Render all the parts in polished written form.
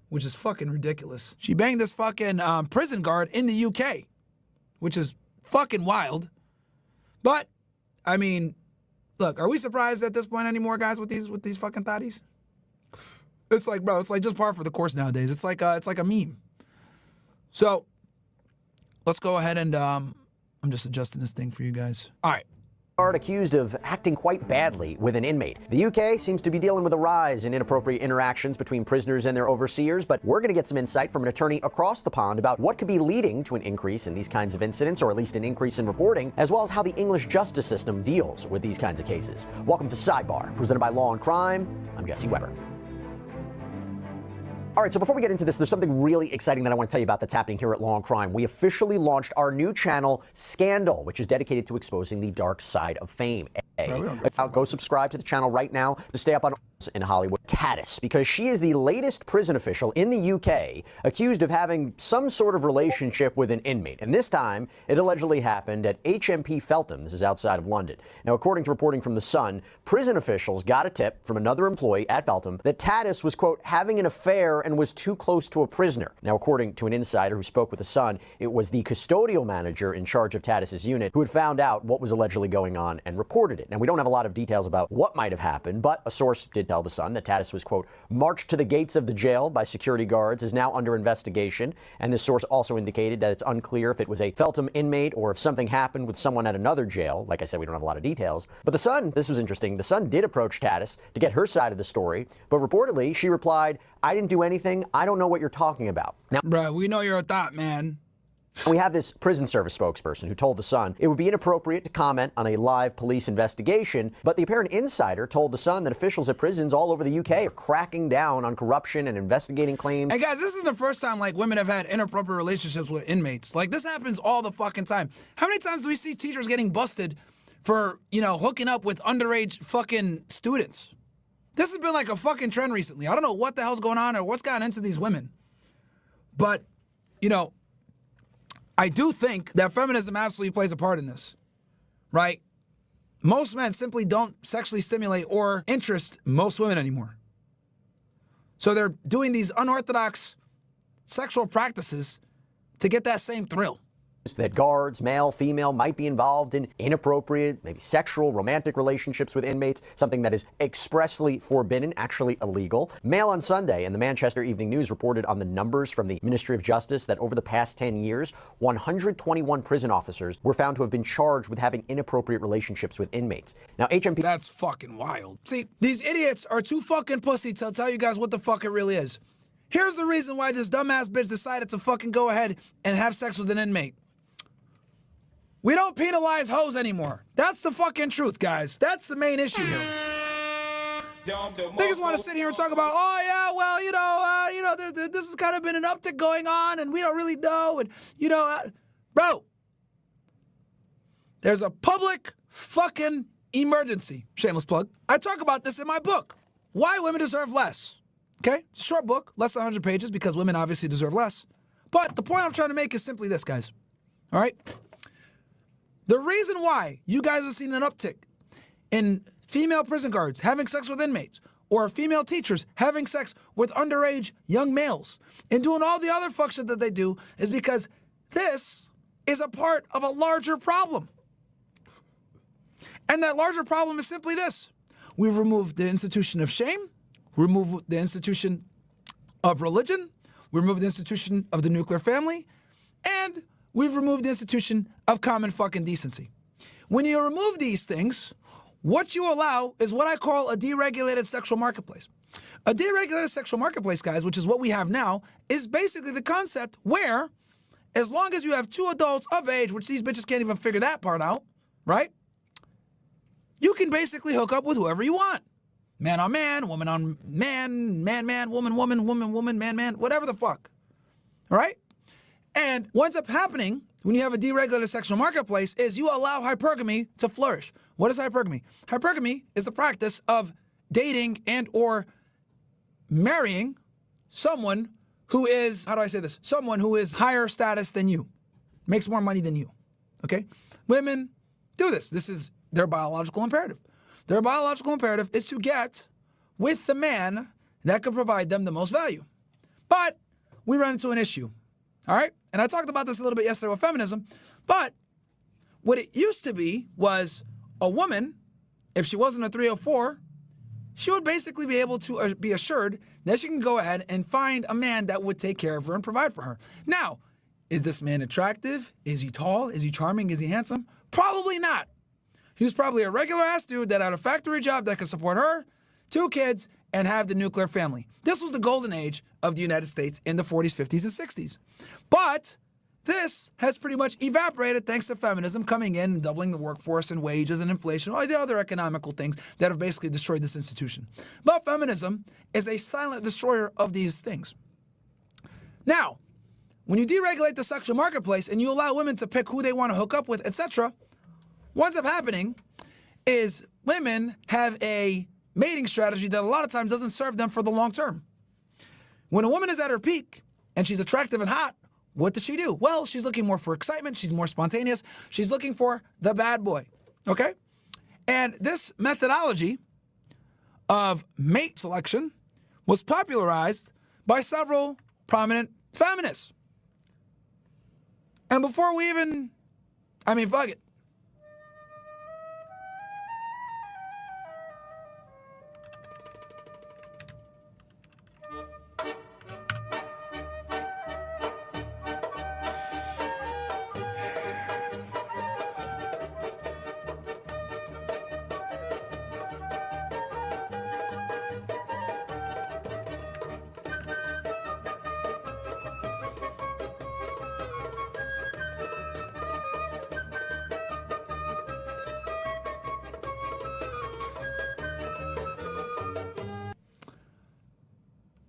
which is fucking ridiculous. She banged this fucking prison guard in the UK, which is fucking wild. But, I mean, look, are we surprised at this point anymore, guys, with these fucking thotties? It's like, bro, it's like just par for the course nowadays. It's like a meme. So, let's go ahead and I'm just adjusting this thing for you guys. All right. Accused of acting quite badly with an inmate. The UK seems to be dealing with a rise in inappropriate interactions between prisoners and their overseers, but we're going to get some insight from an attorney across the pond about what could be leading to an increase in these kinds of incidents, or at least an increase in reporting, as well as how the English justice system deals with these kinds of cases. Welcome to Sidebar, presented by Law and Crime. I'm Jesse Weber. All right, so before we get into this, there's something really exciting that I want to tell you about that's happening here at Law and Crime. We officially launched our new channel, Scandal, which is dedicated to exposing the dark side of fame. Go subscribe to the channel right now to stay up on in Hollywood. Tatis, because she is the latest prison official in the UK accused of having some sort of relationship with an inmate. And this time, it allegedly happened at HMP Feltham. This is outside of London. Now, according to reporting from The Sun, prison officials got a tip from another employee at Feltham that Tatis was, quote, having an affair and was too close to a prisoner. Now, according to an insider who spoke with The Sun, it was the custodial manager in charge of Tatis's unit who had found out what was allegedly going on and reported it. Now, we don't have a lot of details about what might have happened, but a source did tell The Sun that Tatis was, quote, marched to the gates of the jail by security guards, is now under investigation. And this source also indicated that it's unclear if it was a Feltham inmate or if something happened with someone at another jail. Like I said, we don't have a lot of details. But The Sun, this was interesting, The Sun did approach Tatis to get her side of the story, but reportedly she replied, I didn't do anything. I don't know what you're talking about. Now, bro, we know you're a thought, man. We have this prison service spokesperson who told The Sun it would be inappropriate to comment on a live police investigation, but the apparent insider told The Sun that officials at prisons all over the UK are cracking down on corruption and investigating claims. Hey guys, this is the first time like women have had inappropriate relationships with inmates. Like this happens all the fucking time. How many times do we see teachers getting busted for, you know, hooking up with underage fucking students? This has been like a fucking trend recently. I don't know what the hell's going on or what's gotten into these women. But, you know, I do think that feminism absolutely plays a part in this, right? Most men simply don't sexually stimulate or interest most women anymore. So they're doing these unorthodox sexual practices to get that same thrill. That guards, male, female, might be involved in inappropriate, maybe sexual, romantic relationships with inmates, something that is expressly forbidden, actually illegal. Mail on Sunday and the Manchester Evening News reported on the numbers from the Ministry of Justice that over the past 10 years, 121 prison officers were found to have been charged with having inappropriate relationships with inmates. Now, HMP... That's fucking wild. See, these idiots are too fucking pussy to tell you guys what the fuck it really is. Here's the reason why this dumbass bitch decided to fucking go ahead and have sex with an inmate. We don't penalize hoes anymore. That's the fucking truth, guys. That's the main issue here. Niggas want to sit here and talk about, oh yeah, well, this has kind of been an uptick going on, and we don't really know, and bro, there's a public fucking emergency. Shameless plug. I talk about this in my book, Why Women Deserve Less. Okay, it's a short book, less than 100 pages, because women obviously deserve less. But the point I'm trying to make is simply this, guys. All right. The reason why you guys have seen an uptick in female prison guards having sex with inmates or female teachers having sex with underage young males and doing all the other fuck shit that they do is because this is a part of a larger problem. And that larger problem is simply this. We've removed the institution of shame, removed the institution of religion, we removed the institution of the nuclear family, and we've removed the institution of common fucking decency. When you remove these things, what you allow is what I call a deregulated sexual marketplace. A deregulated sexual marketplace, guys, which is what we have now, is basically the concept where, as long as you have two adults of age, which these bitches can't even figure that part out, right? You can basically hook up with whoever you want. Man on man, woman on man, man, woman, man, whatever the fuck. All right? And what ends up happening when you have a deregulated sexual marketplace is you allow hypergamy to flourish. What is hypergamy? Hypergamy is the practice of dating and or marrying someone who is, how do I say this? Someone who is higher status than you, makes more money than you, okay? Women do this. This is their biological imperative. Their biological imperative is to get with the man that can provide them the most value. But we run into an issue, all right? And I talked about this a little bit yesterday with feminism, but what it used to be was a woman, if she wasn't a 304, she would basically be able to be assured that she can go ahead and find a man that would take care of her and provide for her. Now, is this man attractive? Is he tall? Is he charming? Is he handsome? Probably not. He was probably a regular ass dude that had a factory job that could support her, 2 kids, and have the nuclear family. This was the golden age of the United States in the 40s, 50s, and 60s. But this has pretty much evaporated thanks to feminism coming in and doubling the workforce and wages and inflation, all the other economical things that have basically destroyed this institution. But feminism is a silent destroyer of these things. Now, when you deregulate the sexual marketplace and you allow women to pick who they want to hook up with, etc., what ends up happening is women have a mating strategy that a lot of times doesn't serve them for the long term. When a woman is at her peak and she's attractive and hot, what does she do? Well, she's looking more for excitement. She's more spontaneous. She's looking for the bad boy, okay? And this methodology of mate selection was popularized by several prominent feminists. And before we even, fuck it.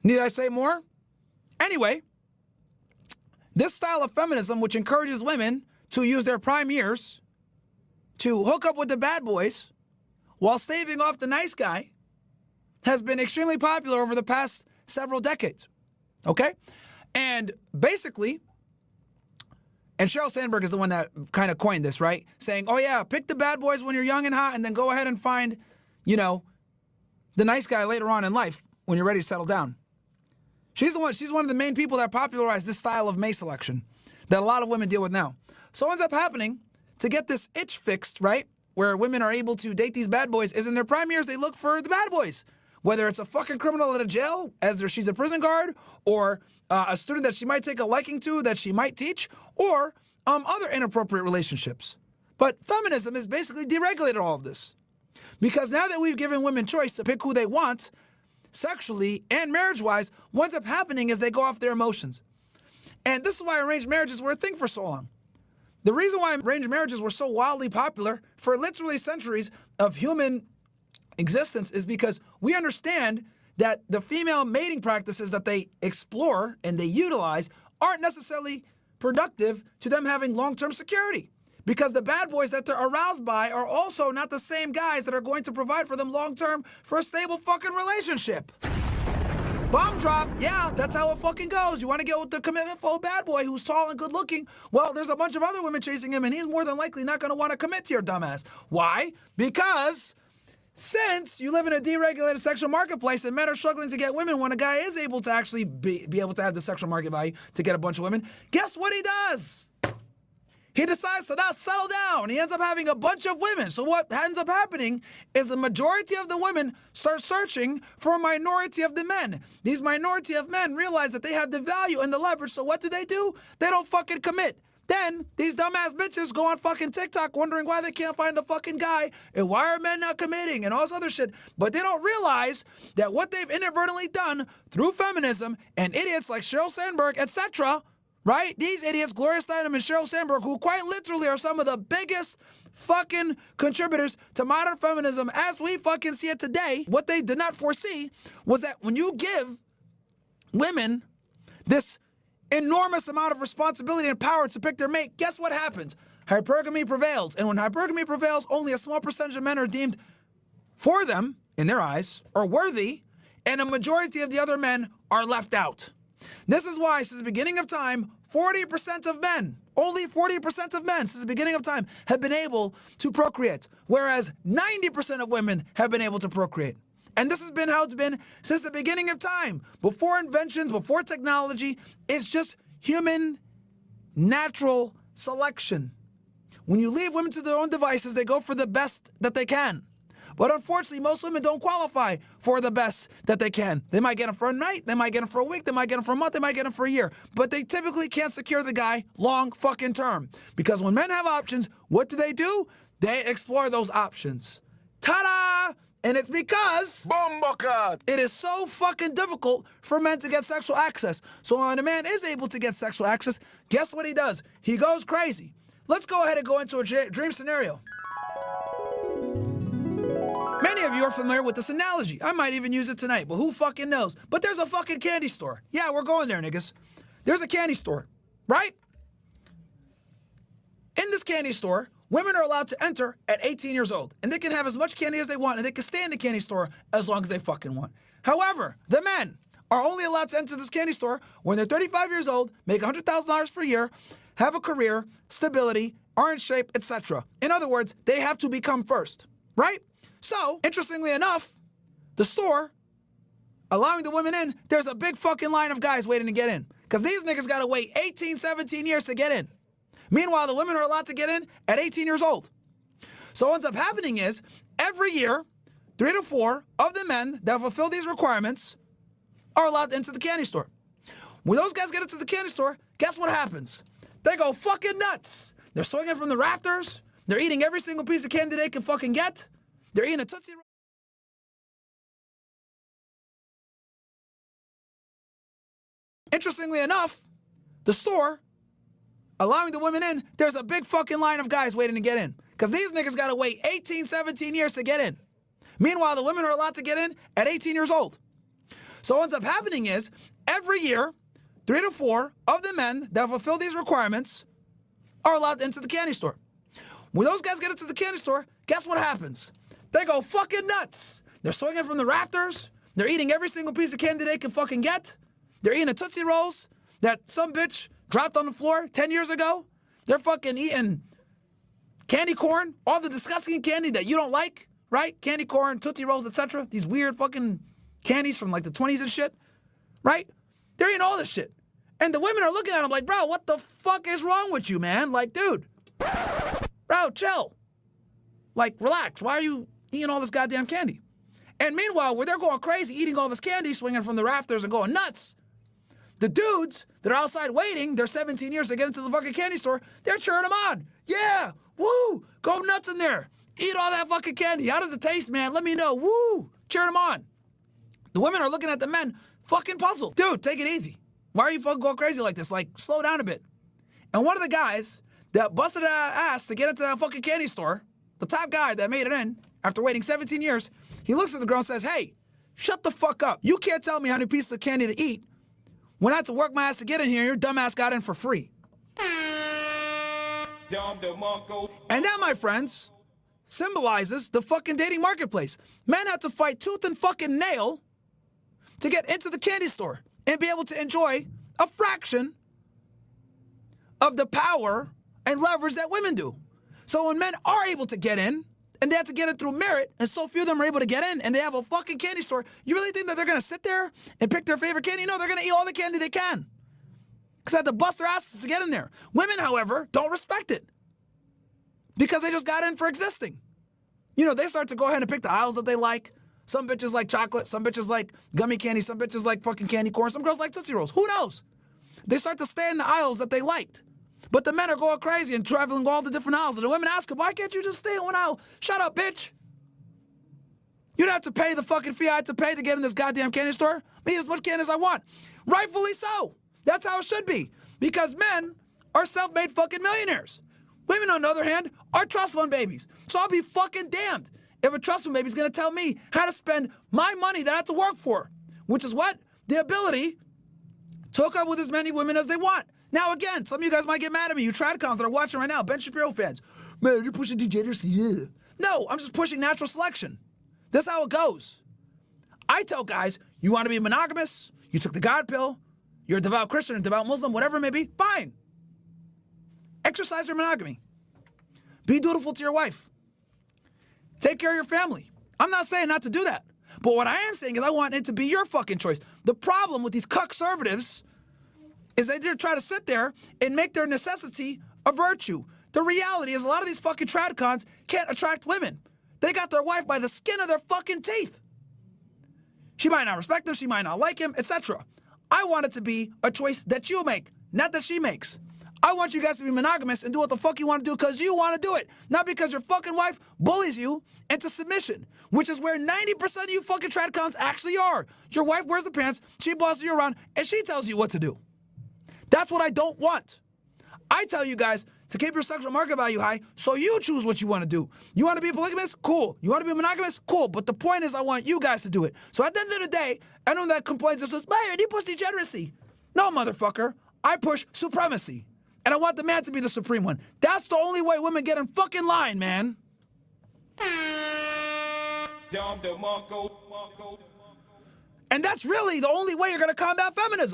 Need I say more? Anyway, this style of feminism, which encourages women to use their prime years to hook up with the bad boys while staving off the nice guy, has been extremely popular over the past several decades. Okay? And basically, and Sheryl Sandberg is the one that kind of coined this, right? Saying, oh yeah, pick the bad boys when you're young and hot and then go ahead and find, the nice guy later on in life when you're ready to settle down. She's one of the main people that popularized this style of mate selection that a lot of women deal with now. So what ends up happening to get this itch fixed, right, where women are able to date these bad boys, is in their prime years they look for the bad boys. Whether it's a fucking criminal at a jail, she's a prison guard, or a student that she might take a liking to, that she might teach, or other inappropriate relationships. But feminism has basically deregulated all of this. Because now that we've given women choice to pick who they want, sexually and marriage-wise, what ends up happening is they go off their emotions. And this is why arranged marriages were a thing for so long. The reason why arranged marriages were so wildly popular for literally centuries of human existence is because we understand that the female mating practices that they explore and they utilize aren't necessarily productive to them having long-term security. Because the bad boys that they're aroused by are also not the same guys that are going to provide for them long-term for a stable fucking relationship. Bomb drop, yeah, that's how it fucking goes. You want to get with the commitment-full bad boy who's tall and good-looking? Well, there's a bunch of other women chasing him, and he's more than likely not going to want to commit to your dumbass. Why? Because since you live in a deregulated sexual marketplace and men are struggling to get women when a guy is able to actually be able to have the sexual market value to get a bunch of women, guess what he does? He decides to not settle down. He ends up having a bunch of women. So what ends up happening is the majority of the women start searching for a minority of the men. These minority of men realize that they have the value and the leverage. So what do? They don't fucking commit. Then these dumbass bitches go on fucking TikTok wondering why they can't find a fucking guy and why are men not committing and all this other shit. But they don't realize that what they've inadvertently done through feminism and idiots like Sheryl Sandberg, etc., right? These idiots, Gloria Steinem and Sheryl Sandberg, who quite literally are some of the biggest fucking contributors to modern feminism as we fucking see it today. What they did not foresee was that when you give women this enormous amount of responsibility and power to pick their mate, guess what happens? Hypergamy prevails. And when hypergamy prevails, only a small percentage of men are deemed for them, in their eyes, or worthy, and a majority of the other men are left out. This is why, since the beginning of time, 40% of men, only 40% of men since the beginning of time have been able to procreate, whereas 90% of women have been able to procreate. And this has been how it's been since the beginning of time. Before inventions, before technology, it's just human natural selection. When you leave women to their own devices, they go for the best that they can. But unfortunately, most women don't qualify for the best that they can. They might get them for a night, they might get them for a week, they might get them for a month, they might get them for a year. But they typically can't secure the guy long fucking term. Because when men have options, what do? They explore those options. Ta-da! And it's because it is so fucking difficult for men to get sexual access. So when a man is able to get sexual access, guess what he does? He goes crazy. Let's go ahead and go into a dream scenario. Many of you are familiar with this analogy. I might even use it tonight, but who fucking knows? But there's a fucking candy store. Yeah, we're going there, niggas. There's a candy store, right? In this candy store, women are allowed to enter at 18 years old, and they can have as much candy as they want, and they can stay in the candy store as long as they fucking want. However, the men are only allowed to enter this candy store when they're 35 years old, make $100,000 per year, have a career, stability, are in shape, etc. In other words, they have to become first, right? So, interestingly enough, the store, allowing the women in, there's a big fucking line of guys waiting to get in. Because these niggas gotta wait 18, 17 years to get in. Meanwhile, the women are allowed to get in at 18 years old. So what ends up happening is, every year, 3 to 4 of the men that fulfill these requirements are allowed to enter the candy store. When those guys get into the candy store, guess what happens? They go fucking nuts. They're swinging from the rafters. They're eating every single piece of candy they can fucking get. They're eating a Tootsie Roll. Interestingly enough, the store, allowing the women in, there's a big fucking line of guys waiting to get in. Because these niggas gotta wait 18, 17 years to get in. Meanwhile, the women are allowed to get in at 18 years old. So what ends up happening is, every year, 3 to 4 of the men that fulfill these requirements are allowed to enter the candy store. When those guys get into the candy store, guess what happens? They go fucking nuts. They're swinging from the rafters. They're eating every single piece of candy they can fucking get. They're eating a Tootsie Rolls that some bitch dropped on the floor 10 years ago. They're fucking eating candy corn, all the disgusting candy that you don't like, right? Candy corn, Tootsie Rolls, etc. These weird fucking candies from like the 20s and shit, right? They're eating all this shit. And the women are looking at them like, bro, what the fuck is wrong with you, man? Like, dude, bro, chill. Like, relax. Why are you eating all this goddamn candy? And meanwhile, where they're going crazy, eating all this candy, swinging from the rafters and going nuts, the dudes that are outside waiting, they're 17 years to get into the fucking candy store, they're cheering them on. Yeah, woo, go nuts in there. Eat all that fucking candy. How does it taste, man? Let me know. Woo, cheering them on. The women are looking at the men, fucking puzzled. Dude, take it easy. Why are you fucking going crazy like this? Like, slow down a bit. And one of the guys that busted our ass to get into that fucking candy store, the top guy that made it in after waiting 17 years, he looks at the girl and says, hey, shut the fuck up. You can't tell me how many pieces of candy to eat when I had to work my ass to get in here and your dumb ass got in for free. And that, my friends, symbolizes the fucking dating marketplace. Men have to fight tooth and fucking nail to get into the candy store and be able to enjoy a fraction of the power and leverage that women do. So when men are able to get in, and they have to get in through merit, and so few of them are able to get in, and they have a fucking candy store, you really think that they're gonna sit there and pick their favorite candy? No, they're gonna eat all the candy they can. Because they have to bust their asses to get in there. Women, however, don't respect it. Because they just got in for existing. You know, they start to go ahead and pick the aisles that they like. Some bitches like chocolate, some bitches like gummy candy, some bitches like fucking candy corn, some girls like Tootsie Rolls. Who knows? They start to stay in the aisles that they liked. But the men are going crazy and traveling all the different aisles. And the women ask them, why can't you just stay in one aisle? Shut up, bitch. You don't have to pay the fucking fee I had to pay to get in this goddamn candy store. I eat as much candy as I want. Rightfully so. That's how it should be. Because men are self-made fucking millionaires. Women, on the other hand, are trust fund babies. So I'll be fucking damned if a trust fund baby is going to tell me how to spend my money that I have to work for. Which is what? The ability to hook up with as many women as they want. Now, again, some of you guys might get mad at me, you Tradcons that are watching right now, Ben Shapiro fans. Man, you're pushing degeneracy. Yeah. No, I'm just pushing natural selection. That's how it goes. I tell guys, you want to be monogamous, you took the God pill, you're a devout Christian, a devout Muslim, whatever it may be, fine. Exercise your monogamy. Be dutiful to your wife. Take care of your family. I'm not saying not to do that. But what I am saying is I want it to be your fucking choice. The problem with these cuck-servatives is that they're trying to sit there and make their necessity a virtue. The reality is a lot of these fucking tradcons can't attract women. They got their wife by the skin of their fucking teeth. She might not respect him, she might not like him, etc. I want it to be a choice that you make, not that she makes. I want you guys to be monogamous and do what the fuck you want to do because you want to do it, not because your fucking wife bullies you into submission, which is where 90% of you fucking tradcons actually are. Your wife wears the pants, she bosses you around, and she tells you what to do. That's what I don't want. I tell you guys to keep your sexual market value high, so you choose what you want to do. You want to be polygamous? Cool. You want to be monogamous? Cool. But the point is I want you guys to do it. So at the end of the day, anyone that complains and says, Myron, you push degeneracy. No, motherfucker. I push supremacy. And I want the man to be the supreme one. That's the only way women get in fucking line, man. And that's really the only way you're going to combat feminism.